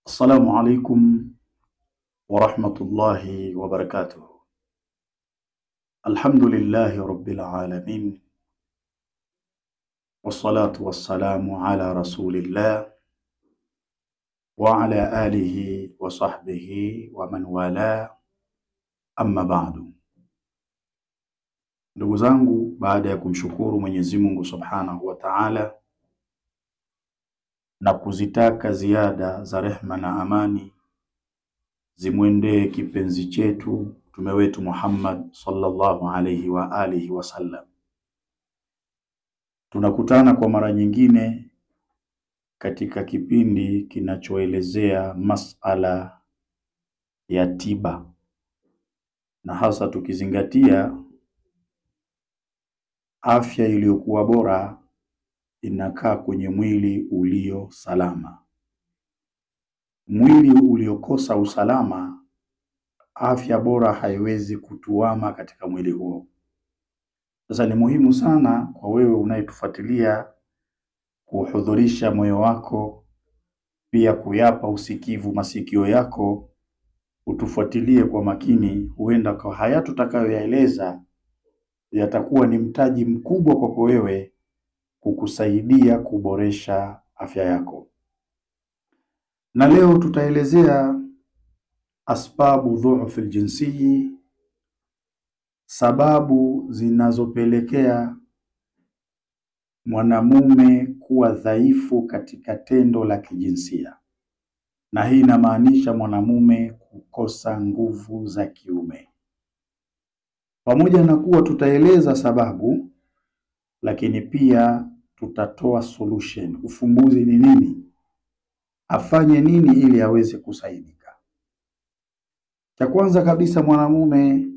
السلام عليكم ورحمة الله وبركاته. الحمد لله رب العالمين، والصلاة والسلام على رسول الله وعلى آله وصحبه ومن والاه، أما بعد. Ndugu zangu, baada ya kumshukuru Mwenyezi Mungu Subhanahu wa Ta'ala na kuzitaka ziada za rehma na amani zimwendee kipenzi chetu mtume wetu Muhammad sallallahu alayhi wa alihi wasallam, tunakutana kwa mara nyingine katika kipindi kinachoelezea masala ya tiba, na hasa tukizingatia afya iliyokuwa bora inakaa kwenye mwili ulio salama. Mwili uliokosa usalama, afya bora haiwezi kutuama katika mwili huo. Sasa ni muhimu sana kwa wewe unayetufuatilia kuhudhurisha moyo wako, pia kuyapa usikivu masikio yako, utufuatilie kwa makini. Huenda kwa haya tutakayoyaeleza yatakuwa ni mtaji mkubwa kwako wewe kukusaidia kuboresha afya yako. Na leo tutaelezea asbabu dhu'f al-jinsi, sababu zinazopelekea mwanamume kuwa dhaifu katika tendo la kijinsia. Na hii inamaanisha mwanamume kukosa nguvu za kiume. Pamoja na kuwa tutaeleza sababu, lakini pia tutatoa solution. Ufumbuzi ni nini? Afanye nini ili aweze kusaidika? Cha kwanza kabisa, mwanamume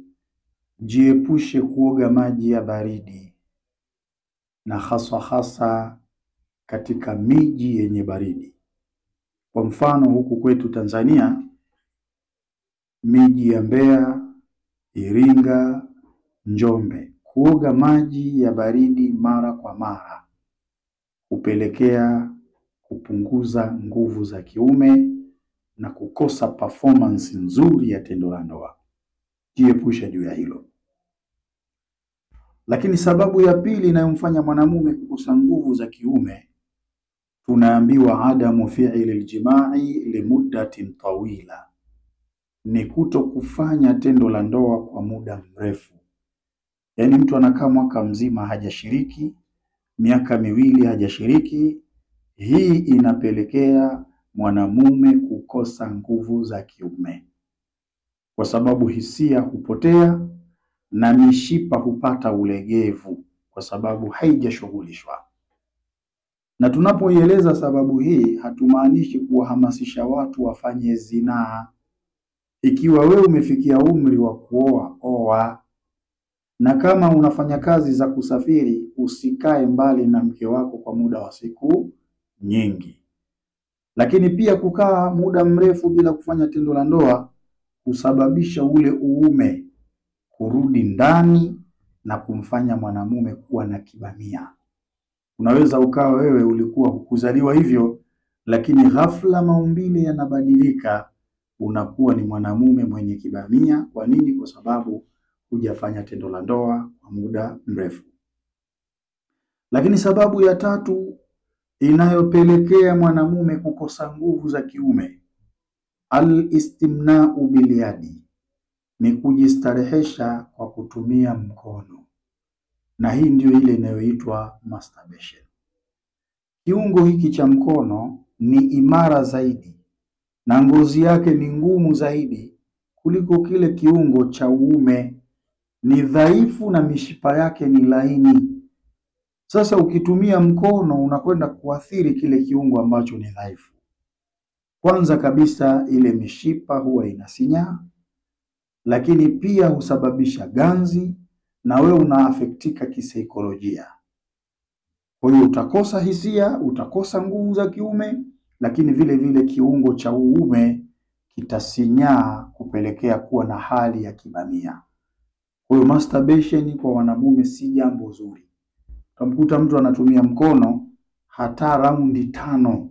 jiepushe kuoga maji ya baridi, na hasa katika miji yenye baridi. Kwa mfano huku kwetu Tanzania, miji ya Mbeya, Iringa, Njombe, kuoga maji ya baridi mara kwa mara hupelekea kupunguza nguvu za kiume na kukosa performance nzuri ya tendo la ndoa. Jiepushe juu ya hilo. Lakini sababu ya pili inayomfanya mwanamume kukosa nguvu za kiume, tunaambiwa adamu fi'li al-jima'i limuddatin tawila, ni kuto kufanya tendo la ndoa kwa muda mrefu. Yaani mtu anakaa mwaka mzima hajashiriki, miaka miwili hajashiriki. Hii inapelekea mwanamume kukosa nguvu za kiume, kwa sababu hisia hupotea na mishipa hupata ulegevu kwa sababu haijashughulishwa. Na tunapoieleza sababu hii, hatumaanishi kuwahamasisha watu wafanye zinaa. Ikiwa wewe umefikia umri wa kuoa, oa. Na kama unafanya kazi za kusafiri, usikae mbali na mke wako kwa muda wa siku nyingi. Lakini pia kukaa muda mrefu bila kufanya tendo la ndoa husababisha ule uume kurudi ndani na kumfanya mwanamume kuwa na kibamia. Unaweza ukawa wewe ulikuwa hukuzaliwa hivyo, lakini ghafla maumbile yanabadilika, unakuwa ni mwanamume mwenye kibamia. Kwa nini? Kwa sababu hujafanya tendo la ndoa kwa muda mrefu. Lakini sababu ya tatu inayopelekea mwanamume kukosa nguvu za kiume, al-istimna'u bilyadi, ni kujistarehesha kwa kutumia mkono. Na hii ndio ile inayoitwa masturbation. Kiungo hiki cha mkono ni imara zaidi na ngozi yake ni ngumu zaidi kuliko kile kiungo cha uume. Ni dhaifu na mishipa yake ni laini. Sasa ukitumia mkono unakwenda kuathiri kile kiungo ambacho ni dhaifu. Kwanza kabisa ile mishipa huwa inasinyaa, lakini pia husababisha ganzi, na wewe unaafektika kisaikolojia. Kwa hiyo utakosa hisia, utakosa nguvu za kiume, lakini vile vile kiungo cha uume kitasinyaa kupelekea kuwa na hali ya kibamia. Kwa hiyo masturbation kwa wanamume si jambo zuri. Utamkuta mtu anatumia mkono hata raundi 5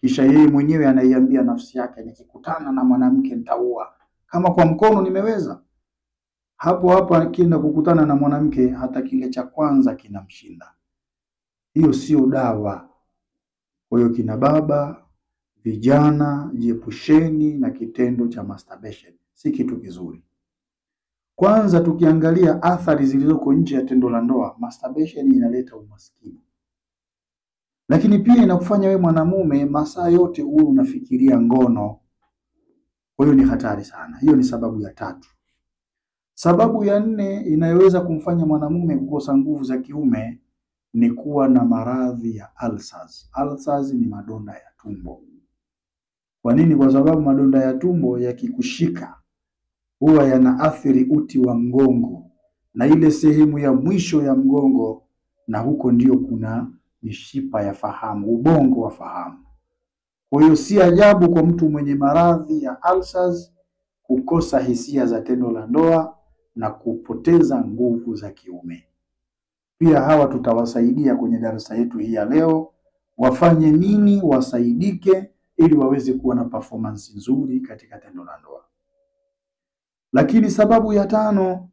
kisha yeye mwenyewe anaiambia nafsi yake, nikikutana na mwanamke nitaua, kama kwa mkono nimeweza. Hapo hapo akienda kukutana na mwanamke, hata kile cha kwanza kinamshinda. Hiyo sio dawa. Kwa hiyo kina baba, vijana, jiepusheni na kitendo cha masturbation, si kitu kizuri. Kwanza tukiangalia athari zilizoko nje ya tendo la ndoa, masturbation inaleta umaskini. Lakini pia inakufanya wewe mwanamume masaa yote uwe unafikiria ngono. Kwa hiyo ni hatari sana. Hiyo ni sababu ya 3. Sababu ya 4 inayoweza kumfanya mwanamume kukosa nguvu za kiume ni kuwa na maradhi ya ulcers. Ulcers ni madonda ya tumbo. Kwa nini? Kwa sababu madonda ya tumbo yakikushika huwa yanaathiri uti wa mgongo na ile sehemu ya mwisho ya mgongo, na huko ndio kuna mishipa ya fahamu, ubongo wa fahamu. Kwa hiyo si ajabu kwa mtu mwenye maradhi ya ulcers kukosa hisia za tendo la ndoa na kupoteza nguvu za kiume. Pia hawa tutawasaidia kwenye darasa yetu hii ya leo, wafanye nini wasaidike ili waweze kuwa na performance nzuri katika tendo la ndoa. Lakini sababu ya 5,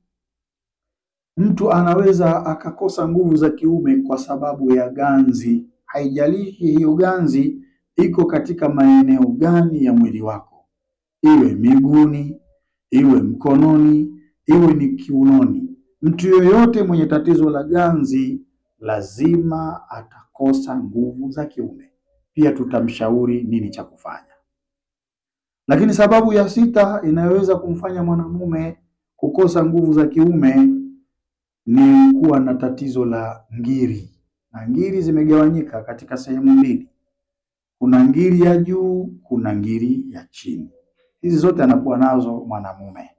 mtu anaweza akakosa nguvu za kiume kwa sababu ya ganzi. Haijalishi hiyo ganzi iko katika maeneo gani ya mwili wako, iwe miguuni, iwe mkononi, iwe ni kiunoni. Mtu yoyote mwenye tatizo la ganzi lazima atakosa nguvu za kiume. Pia tutamshauri nini cha kufanya. Lakini sababu ya 6 inayoweza kumfanya mwanamume kukosa nguvu za kiume ni kuwa na tatizo la ngiri. Na ngiri zimegawanyika katika sehemu 2. Kuna ngiri ya juu, kuna ngiri ya chini. Hizi zote anakuwa nazo mwanamume.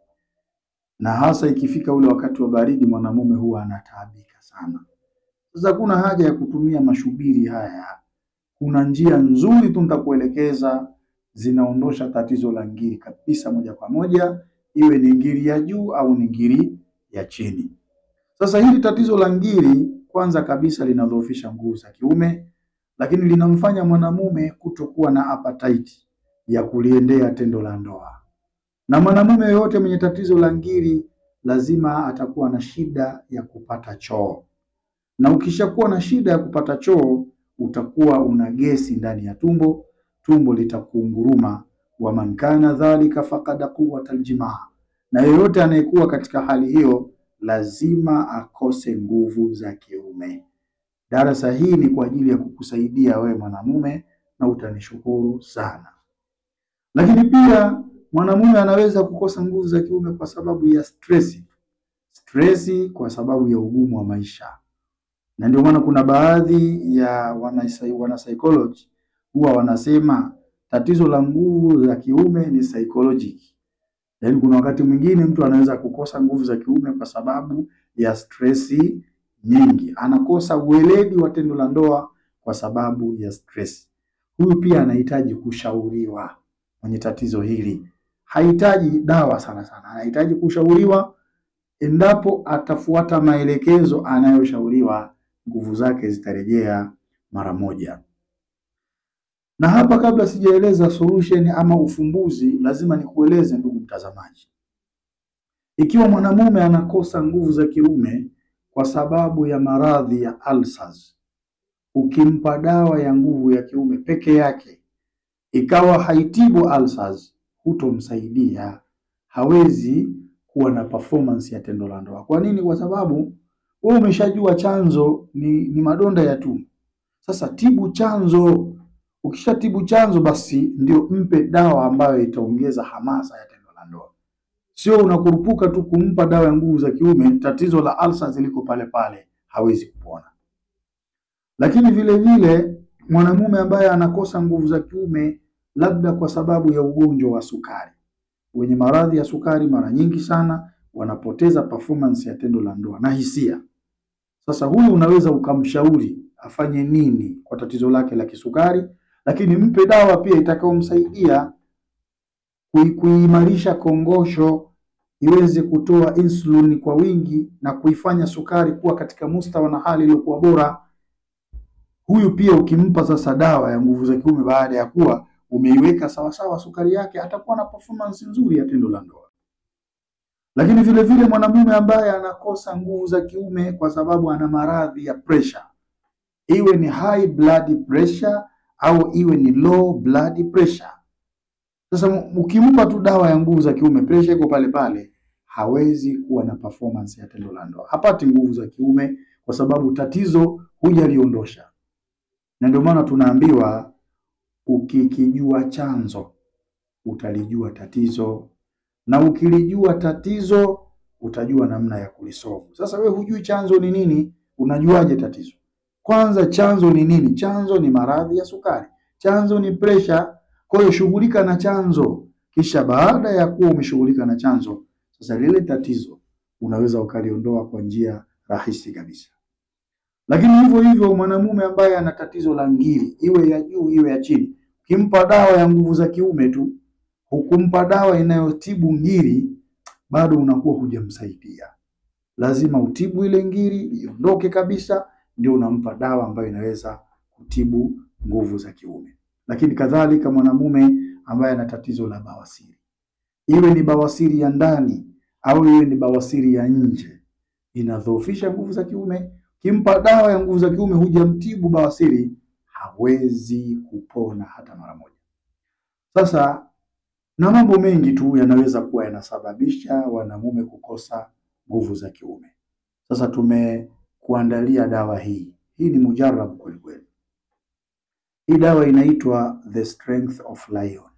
Na hasa ikifika ule wakati wa baridi, mwanamume huwa anataabika sana. Sasa kuna haja ya kutumia mashubiri haya. Kuna njia nzuri tu nitakuelekeza, zinaondosha tatizo la ngiri kabisa moja kwa moja, iwe ni ngiri ya juu au ni ngiri ya chini. Sasa hili tatizo la ngiri kwanza kabisa linadhoofisha nguvu za kiume, lakini linamfanya mwanamume kutokuwa na appetite ya kuliendea tendo la ndoa. Na mwanamume yote mwenye tatizo la ngiri lazima atakuwa na shida ya kupata choo. Na ukishakuwa na shida ya kupata choo, utakuwa una gesi ndani ya tumbo, tumbo litakuunguruma. Wa man kana dhalika faqad quwwata aljimaa. Na yeyote anayekuwa katika hali hiyo lazima akose nguvu za kiume. Darasa hii ni kwa ajili ya kukusaidia wewe mwanamume na utanishukuru sana. Lakini pia mwanamume anaweza kukosa nguvu za kiume kwa sababu ya stress. Stress kwa sababu ya ugumu wa maisha. Na ndio maana kuna baadhi ya wana psychology huwa wanasema tatizo la nguvu za kiume ni psychological. Yaani kuna wakati mwingine mtu anaweza kukosa nguvu za kiume kwa sababu ya stress nyingi. Anakosa uweledi wa tendo la ndoa kwa sababu ya stress. Huyu pia anahitaji kushauriwa mwenye tatizo hili. Hahitaji dawa sana sana. Anahitaji kushauriwa. Endapo atafuata maelekezo anayoshauriwa, nguvu zake zitarejea mara moja. Na hapa kabla sijaeleza solution ama ufumbuzi, lazima nikueleze ndugu mtazamaji. Ikiwa mwanamume anakosa nguvu za kiume kwa sababu ya maradhi ya ulcers, ukimpa dawa ya nguvu ya kiume peke yake ikawa haitibu ulcers, hutomsaidia, hawezi kuwa na performance ya tendo la ndoa. Kwa nini? Kwa sababu wewe umeshajua chanzo ni madonda ya tumbo. Sasa tibu chanzo. Ukishatibu chanzo, basi ndio mpe dawa ambayo itaongeza hamasa ya tendo la ndoa. Sio unakurupuka tu kumpa dawa ya nguvu za kiume, tatizo la ulcers liko pale pale, hawezi kupona. Lakini vile vile mwanamume ambaye anakosa nguvu za kiume labda kwa sababu ya ugonjwa wa sukari. Wenye maradhi ya sukari mara nyingi sana wanapoteza performance ya tendo la ndoa na hisia. Sasa huyu unaweza ukamshauri afanye nini kwa tatizo lake la kisukari, lakini mpe dawa pia itakayomsaidia kuimarisha kongosho iweze kutoa insulin kwa wingi na kuifanya sukari kuwa katika mustawa na hali iliyokuwa bora. Huyu pia ukimpa sasa dawa ya nguvu za kiume baada ya kuwa umeiweka sawasawa sukari yake, atakuwa na performance nzuri ya tendo la ndoa. Lakini vile vile mwanamume ambaye anakosa nguvu za kiume kwa sababu ana maradhi ya pressure, iwe ni high blood pressure au iwe ni low blood pressure. Sasa ukimpa tu dawa ya nguvu za kiume, pressure iko pale pale, hawezi kuwa na performance ya tendo la ndoa, hapati nguvu za kiume kwa sababu tatizo hujaliondosha. Na ndio maana tunaambiwa ukikijua chanzo utalijua tatizo, na ukilijua tatizo utajua namna ya kulisolve. Sasa we hujui chanzo ni nini, unajuaje tatizo? Kwanza chanzo ni nini? Chanzo ni maradhi ya sukari, chanzo ni pressure. Kwa hiyo shughulika na chanzo, kisha baada ya kuwa umeshughulika na chanzo, sasa lile tatizo unaweza ukaliondoa kwa njia rahisi kabisa. Lakini hivyo hivyo mwanamume ambaye ana tatizo la ngiri, iwe ya juu iwe ya chini, ukimpa dawa ya nguvu za kiume tu, hukumpa dawa inayotibu ngiri, bado unakuwa hujamsaidia. Lazima utibu ile ngiri iondoke kabisa, ndio unampa dawa ambayo inaweza kutibu nguvu za kiume. Lakini kadhalika mwanamume ambaye ana tatizo la bawasiri, iwe ni bawasiri ya ndani au iwe ni bawasiri ya nje, inadhoofisha nguvu za kiume. Kimpa dawa ya nguvu za kiume, hujamtibu bawasiri, hawezi kupona hata mara moja. Sasa na mambo mengi tu yanaweza kuwa yanasababisha wanamume kukosa nguvu za kiume. Sasa tumekuandalia dawa hii. Hii ni mujarabu kweli kweli. Hii dawa inaitwa The Strength of Lion.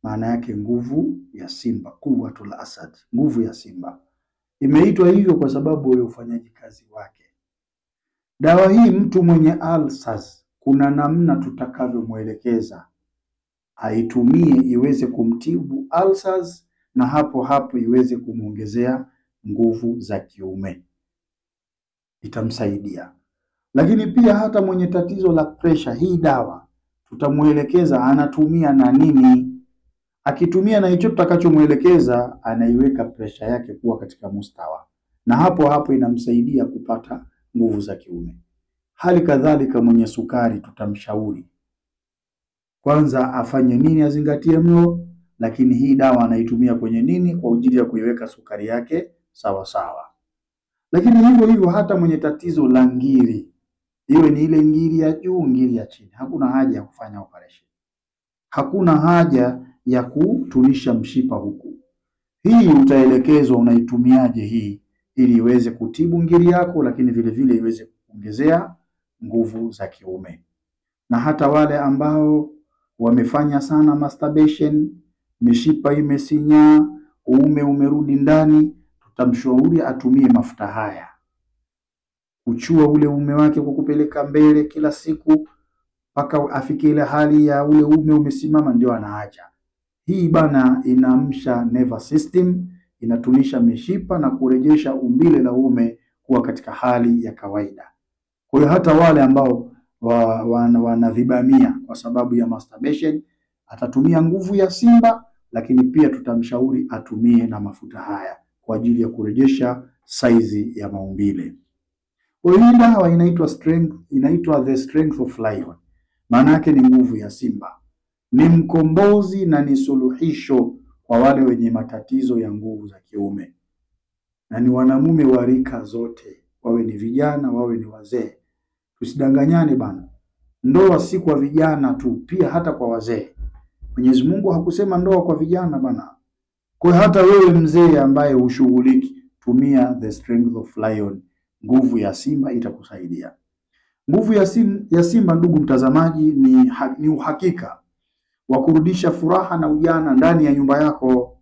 Maana yake nguvu ya simba, Quwwatul Asad, nguvu ya simba. Imeitwa hivyo kwa sababu ya ufanyaji kazi wake. Dawa hii mtu mwenye ulcers, kuna namna tutakavyomwelekeza aitumie iweze kumtibu ulcers, na hapo hapo iweze kumuongezea nguvu za kiume, itamsaidia. Lakini pia hata mwenye tatizo la pressure, hii dawa tutamuelekeza anatumia na nini. Akitumia na hicho tutakachomwelekeza, anaiweka pressure yake kuwa katika mustawa, na hapo hapo inamsaidia kupata nguvu za kiume. Hali kadhalika mwenye sukari tutamshauri kwanza afanye nini, azingatie mlo, lakini hii dawa anaitumia kwenye nini kwa ajili ya kuiweka sukari yake sawa sawa. Lakini hivyo hivyo hata mwenye tatizo la ngiri, iwe ni ile ngiri ya juu, ngiri ya chini, hakuna haja ya kufanya operation, hakuna haja ya kutunisha mshipa huku. Hii utaelekezwa unaitumiaje hii ili iweze kutibu ngiri yako, lakini vile vile iweze kuongezea nguvu za kiume. Na hata wale ambao wamefanya sana masturbation, mishipa imesinyaa, uume umerudi ndani, tutamshauri atumie mafuta haya, kuchua ule uume wake kwa kupeleka mbele kila siku mpaka afike ile hali ya ule uume umesimama, ndio anaacha. Hii bana inaamsha nervous system, inatunisha mishipa na kurejesha umbile la uume kuwa katika hali ya kawaida. Kwa hiyo hata wale ambao wanavibamia kwa sababu ya masturbation, atatumia nguvu ya simba, lakini pia tutamshauri atumie na mafuta haya kwa ajili ya kurejesha saizi ya maumbile. Kwa hiyo hii dawa inaitwa The Strength of Lion. Maana yake ni nguvu ya simba, ni mkombozi na ni suluhisho kwa wale wenye matatizo ya nguvu za kiume, na ni wanamume wa rika zote, wawe ni vijana wawe ni wazee. Tusidanganyane bana, ndoa si kwa vijana tu, pia hata kwa wazee. Mwenyezi Mungu hakusema ndoa kwa vijana bana. Kwa hata wewe mzee ambaye ushughuliki, tumia The Strength of Lion, nguvu ya simba, itakusaidia. Nguvu ya simba, ndugu mtazamaji, ni uhakika wa kurudisha furaha na ujana ndani ya nyumba yako.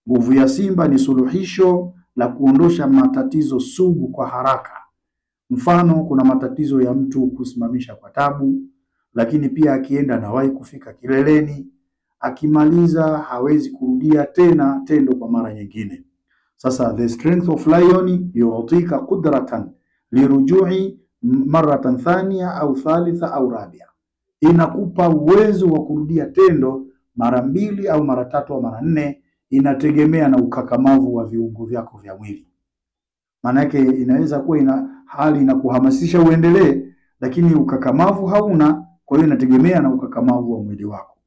Nguvu ya simba ni suluhisho la kuondosha matatizo sugu kwa haraka. Mfano, kuna matatizo ya mtu kusimamisha kwa tabu, lakini pia akienda anawahi kufika kileleni, akimaliza hawezi kurudia tena tendo kwa mara nyingine. Sasa The Strength of Lion yu'tika qudratan lirujui maratan thania au thalitha au rabia, inakupa uwezo wa kurudia tendo mara 2 au mara 3 au mara 4, inategemea na ukakamavu wa viungo vyako vya mwili. Maana yake inaweza kuwa hali inakuhamasisha uendelee, lakini ukakamavu hauna. Kwa hiyo inategemea na ukakamavu wa mwili wako.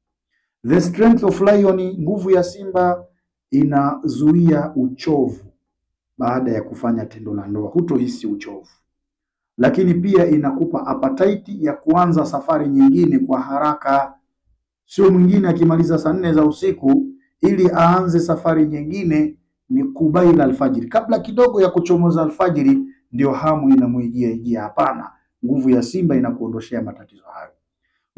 The strength of lion, nguvu ya simba inazuia uchovu baada ya kufanya tendo la ndoa, hutohisi uchovu. Lakini pia inakupa appetite ya kuanza safari nyingine kwa haraka. Sio mwingine akimaliza saa 4 za usiku ili aanze safari nyingine ni kubaila alfajiri, kabla kidogo ya kuchomoza alfajiri ndio hamu inamwijia. Hapana, nguvu ya simba inakuondoshea matatizo hayo.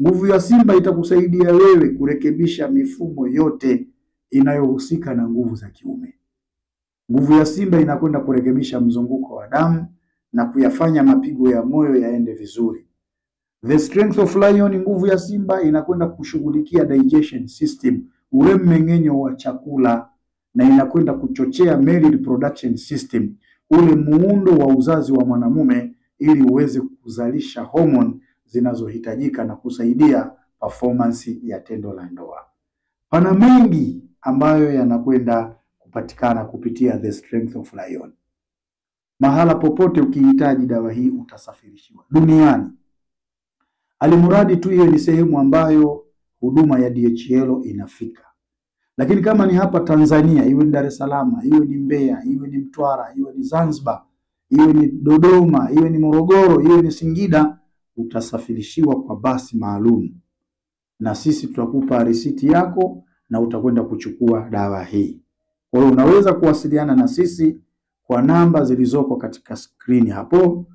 Nguvu ya simba itakusaidia wewe kurekebisha mifumo yote inayohusika na nguvu za kiume. Nguvu ya simba inakwenda kurekebisha mzunguko wa damu na kuyafanya mapigo ya moyo yaende vizuri. The strength of lion, nguvu ya simba inakwenda kushughulikia digestion system, ule mmeng'enyo wa chakula, na inakwenda kuchochea male reproduction system, ule muundo wa uzazi wa mwanamume, ili uweze kuzalisha hormone zinazohitajika na kusaidia performance ya tendo la ndoa. Pana mengi ambayo yanakwenda kupatikana kupitia the strength of lion. Mahala popote ukihitaji dawa hii utasafirishiwa duniani. Alimuradi tu hiyo ni sehemu ambayo huduma ya DHL inafika. Lakini kama ni hapa Tanzania, iwe ni Dar es Salaam, iwe ni Mbeya, iwe ni Mtwara, iwe ni Zanzibar, iwe ni Dodoma, iwe ni Morogoro, iwe ni Singida, utasafirishiwa kwa basi maalum. Na sisi tutakupa risiti yako na utakwenda kuchukua dawa hii. Kwa hiyo unaweza kuwasiliana na sisi kwa namba zilizoko katika skrini hapo,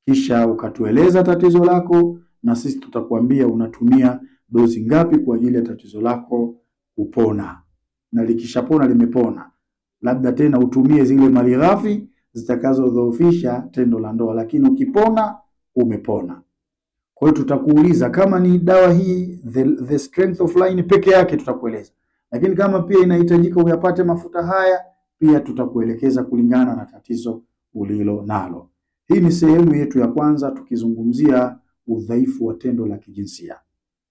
kisha ukatueleza tatizo lako na sisi tutakwambia unatumia dozi ngapi kwa ajili ya tatizo lako kupona. Na likishapona limepona, labda tena utumie zile malighafi zitakazodhoofisha tendo la ndoa, lakini ukipona umepona. Kwa hiyo tutakuuliza kama ni dawa hii the strength of lion peke yake tutakueleza. Lakini kama pia inahitajika uyapate mafuta haya, pia tutakuelekeza kulingana na tatizo ulilo nalo. Hii ni sehemu yetu ya kwanza tukizungumzia udhaifu wa tendo la kijinsia.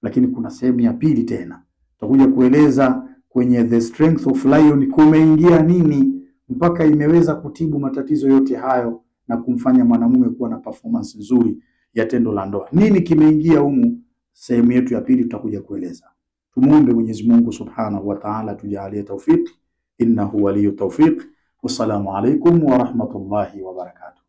Lakini kuna sehemu ya pili tena. Tutakuja kueleza kwenye the strength of lion kumeingia nini mpaka imeweza kutibu matatizo yote hayo na kumfanya mwanamume kuwa na performance nzuri ya tendo la ndoa. Nini kimeingia humu? Sehemu yetu ya pili tutakuja kueleza. Tumuombe Mwenyezi Mungu Subhanahu wa Ta'ala tujalie tawfik, innahu waliyu tawfik. Wassalamu alaikum wa rahmatullahi wa barakatuh.